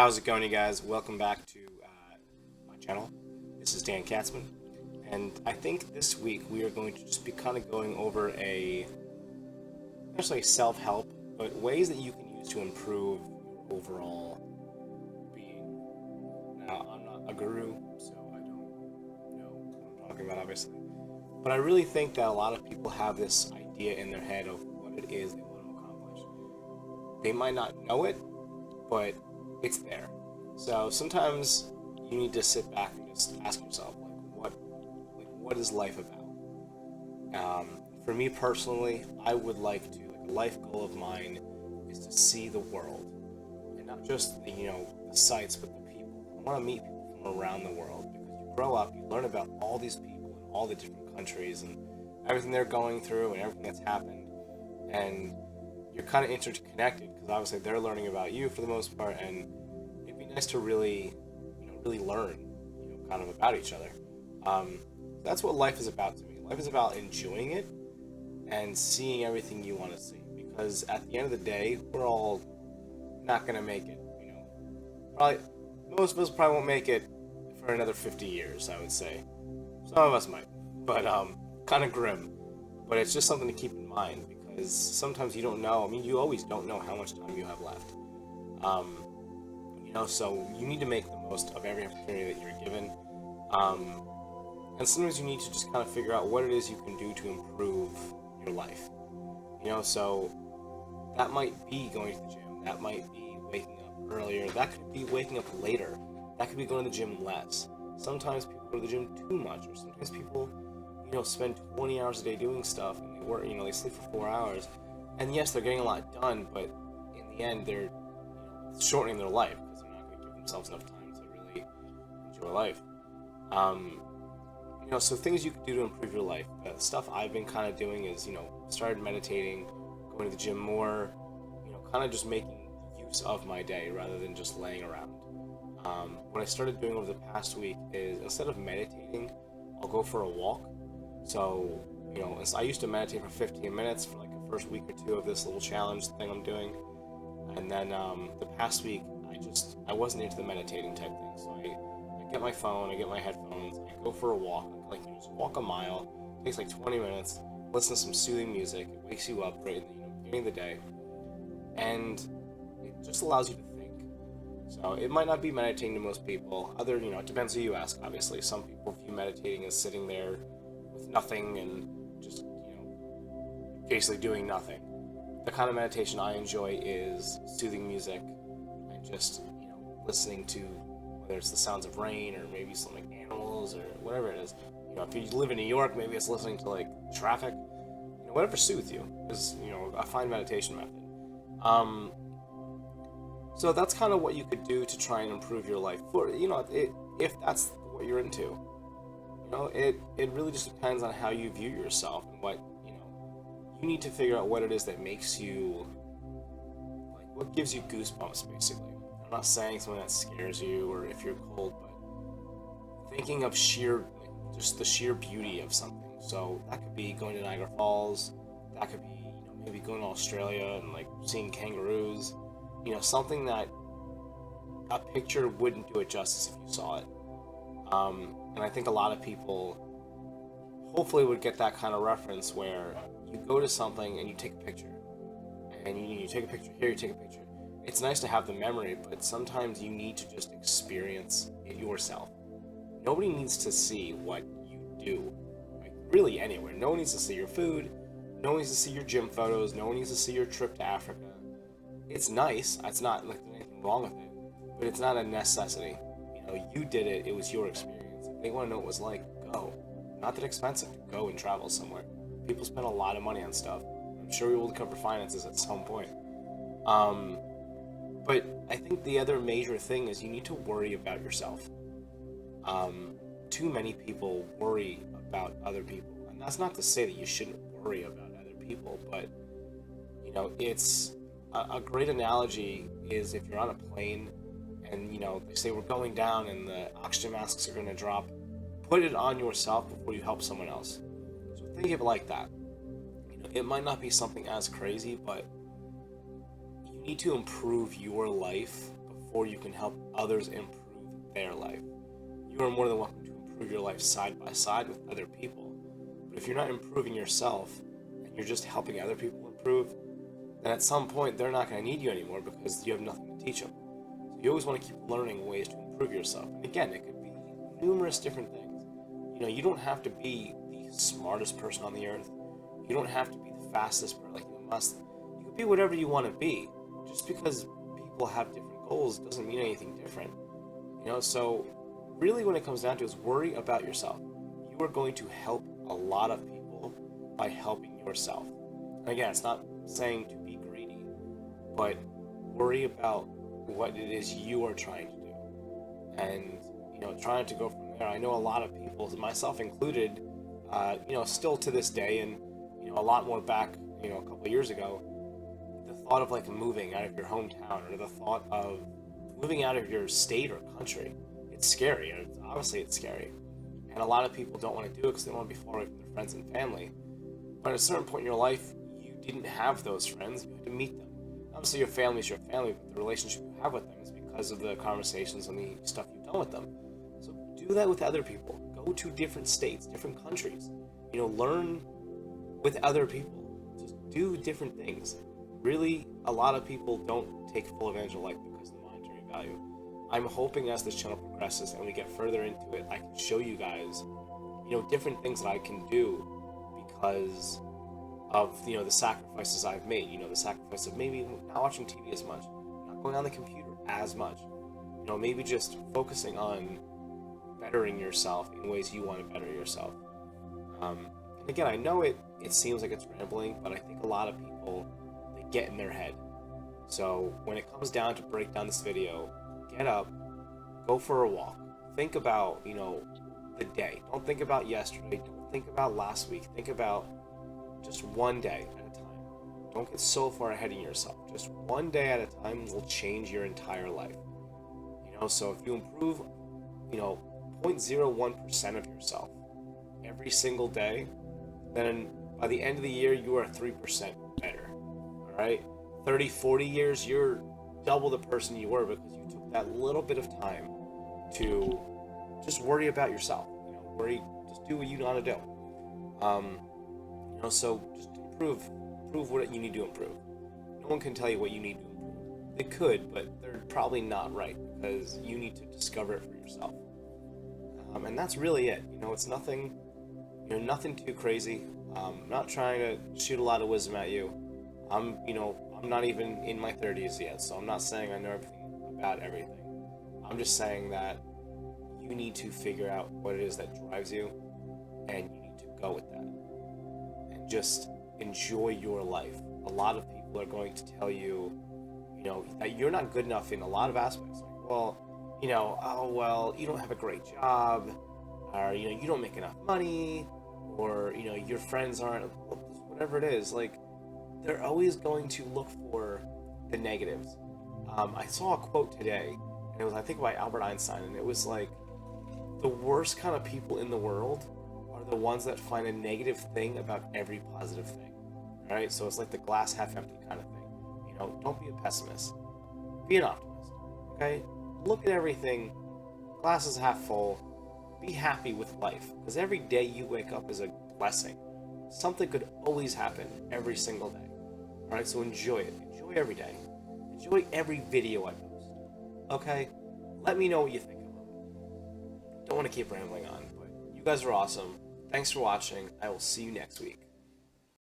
How's it going, you guys? Welcome back to my channel. This is Dan Katzman, and I think this week we are going to just be kind of going over not necessarily self-help, but ways that you can use to improve your overall being. Now, I'm not a guru, so I don't know what I'm talking about, obviously, but I really think that a lot of people have this idea in their head of what it is they want to accomplish. They might not know it, but it's there. So sometimes you need to sit back and just ask yourself, what is life about? For me personally, I would like to, a life goal of mine is to see the world, and not just the sights, but the people. I want to meet people from around the world, because you grow up, you learn about all these people in all the different countries and everything they're going through and everything that's happened, and you're kind of interconnected, because obviously they're learning about you for the most part, and it'd be nice to really, really learn, kind of about each other. That's what life is about to me. Life is about enjoying it and seeing everything you want to see, because at the end of the day, we're all not gonna make it. Probably most of us probably won't make it for another 50 years. I would say some of us might, but kind of grim. But it's just something to keep in mind, because sometimes you don't know. I mean, you always don't know how much time you have left. So you need to make the most of every opportunity that you're given. And sometimes you need to just kind of figure out what it is you can do to improve your life. So that might be going to the gym. That might be waking up earlier. That could be waking up later. That could be going to the gym less. Sometimes people go to the gym too much, or sometimes people spend 20 hours a day doing stuff, and they work, they sleep for 4 hours, and yes, they're getting a lot done, but in the end, they're shortening their life, because they're not going to give themselves enough time to really enjoy life. So things you can do to improve your life. Stuff I've been kind of doing is, started meditating, going to the gym more, kind of just making use of my day rather than just laying around. What I started doing over the past week is, instead of meditating, I'll go for a walk. So, I used to meditate for 15 minutes for like the first week or two of this little challenge thing I'm doing. And then the past week, I wasn't into the meditating type thing. So I get my phone, I get my headphones, I go for a walk. Just walk a mile. It takes like 20 minutes. Listen to some soothing music. It wakes you up right in the beginning of the day. And it just allows you to think. So it might not be meditating to most people. It depends who you ask, obviously. Some people view meditating as sitting there with nothing and just, basically doing nothing. The kind of meditation I enjoy is soothing music and just, listening to, whether it's the sounds of rain or maybe some like animals or whatever it is. If you live in New York, maybe it's listening to like traffic, whatever soothes you is, a fine meditation method. So that's kind of what you could do to try and improve your life. For if that's what you're into, it really just depends on how you view yourself and what you need to figure out what it is that makes you, what gives you goosebumps, basically. I'm not saying something that scares you or if you're cold, but thinking of just the sheer beauty of something. So that could be going to Niagara Falls. That could be, maybe going to Australia and like seeing kangaroos. Something that a picture wouldn't do it justice if you saw it. And I think a lot of people hopefully would get that kind of reference where you go to something and you take a picture. And you take a picture here, you take a picture. It's nice to have the memory, but sometimes you need to just experience it yourself. Nobody needs to see what you do, really anywhere. No one needs to see your food. No one needs to see your gym photos. No one needs to see your trip to Africa. It's nice. It's not like there's anything wrong with it, but it's not a necessity. You did it. It was your experience. If they want to know what it was like, go. Not that expensive. Go and travel somewhere. People spend a lot of money on stuff. I'm sure we will cover finances at some point. But I think the other major thing is you need to worry about yourself. Too many people worry about other people, and that's not to say that you shouldn't worry about other people, but it's a great analogy is if you're on a plane and they say we're going down and the oxygen masks are going to drop, put it on yourself before you help someone else. So think of it like that. It might not be something as crazy, but you need to improve your life before you can help others improve their life. You are more than welcome to improve your life side by side with other people. But if you're not improving yourself and you're just helping other people improve, then at some point they're not going to need you anymore because you have nothing to teach them. So you always want to keep learning ways to improve yourself. And again, it could be numerous different things. You don't have to be the smartest person on the earth. You don't have to be the fastest, like Elon Musk. You could be whatever you want to be. Just because people have different goals doesn't mean anything different. So really when it comes down to it is worry about yourself. You are going to help a lot of people by helping yourself. And again, it's not saying to be greedy, but worry about what it is you are trying to do. And, trying to go from there. I know a lot of people, myself included, still to this day, and, a lot more back, a couple of years ago, the thought of like moving out of your hometown or the thought of moving out of your state or country, it's scary. Obviously it's scary. And a lot of people don't want to do it because they want to be far away from their friends and family. But at a certain point in your life, you didn't have those friends. You had to meet them. Obviously your family is your family, but the relationship you have with them is because of the conversations and the stuff you've done with them. So do that with other people. Go to different states, different countries. Learn with other people. Just do different things. Really, a lot of people don't take full advantage of life because of the monetary value. I'm hoping as this channel progresses and we get further into it, I can show you guys, different things that I can do because of, the sacrifices I've made. The sacrifice of maybe not watching TV as much, not going on the computer as much, maybe just focusing on bettering yourself in ways you want to better yourself. And again, I know it seems like it's rambling, but I think a lot of people, they get in their head. So when it comes down to break down this video, get up, go for a walk, think about, the day. Don't think about yesterday, don't think about last week, think about just one day at a time. Don't get so far ahead of yourself. Just one day at a time will change your entire life. So if you improve, 0.01% of yourself every single day, then by the end of the year, you are 3% better. All right? 30, 40 years, you're double the person you were because you took that little bit of time to just worry about yourself. Just do what you know how to do. So just improve what you need to improve. No one can tell you what you need to improve. They could, but they're probably not right because you need to discover it for yourself. And that's really it. It's nothing, nothing too crazy. I'm not trying to shoot a lot of wisdom at you. I'm not even in my 30s yet, so I'm not saying I know everything about everything. I'm just saying that you need to figure out what it is that drives you, and you need to go with that. And just enjoy your life. A lot of people are going to tell you, that you're not good enough in a lot of aspects. Like, well, you don't have a great job, or, you don't make enough money, or, your friends aren't, whatever it is. Like, they're always going to look for the negatives. I saw a quote today, and it was, I think, by Albert Einstein, and it was like, the worst kind of people in the world are the ones that find a negative thing about every positive thing. All right? So it's like the glass half empty kind of thing. Don't be a pessimist. Be an optimist. Okay? Look at everything. Glass is half full. Be happy with life. Because every day you wake up is a blessing. Something could always happen every single day. All right? So enjoy it. Enjoy every day. Enjoy every video I post. Okay? Let me know what you think of them. Don't want to keep rambling on, but you guys are awesome. Thanks for watching. I will see you next week.